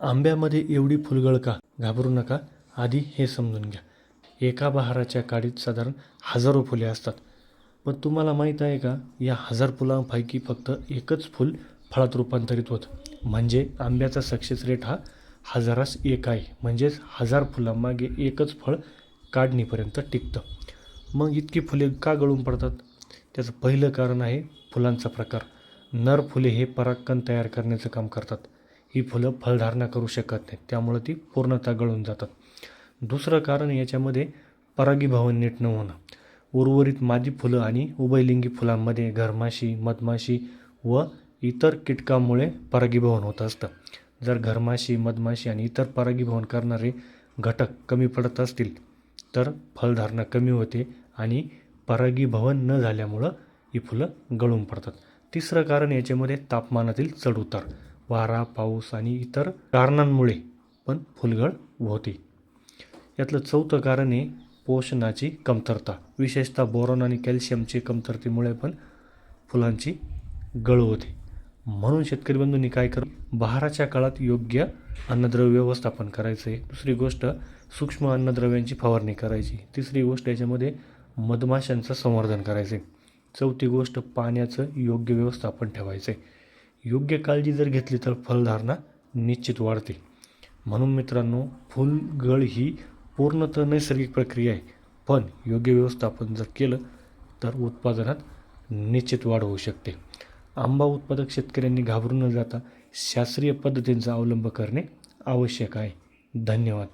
आंब्यामध्ये एवढी फुलगळ का? घाबरू नका. आधी हे समजून घ्या. एका बहाराच्या काडीत साधारण हजारो फुले असतात. पण तुम्हाला माहीत आहे का, या 1000 फुलांपैकी फक्त एकच फूल फळात रूपांतरित होतं. म्हणजे आंब्याचा सक्सेस रेट हा 1000 1 आहे. म्हणजेच 1000 फुलांमागे एकच फळ काढणीपर्यंत टिकतं. मग इतकी फुले का गळून पडतात? त्याचं पहिलं कारण आहे फुलांचा प्रकार. नर फुले हे परागकण तयार करण्याचं काम करतात. ही फुलं फळधारणा करू शकत नाहीत, त्यामुळं ती पूर्णतः गळून जातात. दुसरं कारण याच्यामध्ये परागीभवन नीट न होणं. उर्वरित मादी फुलं आणि उभयलिंगी फुलांमध्ये घरमाशी, मधमाशी व इतर कीटकांमुळे परागीभवन होत असतं. जर घरमाशी, मधमाशी आणि इतर परागीभवन करणारे घटक कमी पडत असतील तर फळधारणा कमी होते आणि परागीभवन न झाल्यामुळं ही फुलं गळून पडतात. तिसरं कारण याच्यामध्ये तापमानातील चढउतार, वारा, पाऊस आणि इतर कारणांमुळे पण फुलगळ होते. यातलं चौथं कारण आहे पोषणाची कमतरता. विशेषतः बोरॉन आणि कॅल्शियमची कमतरतेमुळे पण फुलांची गळ होते. म्हणून शेतकरी बंधूंनी काय बहाराच्या काळात योग्य अन्नद्रव्य व्यवस्थापन करायचं आहे. दुसरी गोष्ट सूक्ष्म अन्नद्रव्यांची फवारणी करायची. तिसरी गोष्ट याच्यामध्ये मधमाशांचं संवर्धन करायचं आहे. चौथी गोष्ट पाण्याचं योग्य व्यवस्थापन ठेवायचं आहे. योग्य काळजी जर घेतली तर फलधारणा निश्चित वाढते. म्हणून मित्रांनो, फुलगळ ही पूर्णतः नैसर्गिक प्रक्रिया आहे. पण योग्य व्यवस्थापन जर केलं तर उत्पादनात निश्चित वाढ होऊ शकते. आंबा उत्पादक शेतकऱ्यांनी घाबरून न जाता शास्त्रीय पद्धतींचा अवलंब करणे आवश्यक आहे. धन्यवाद.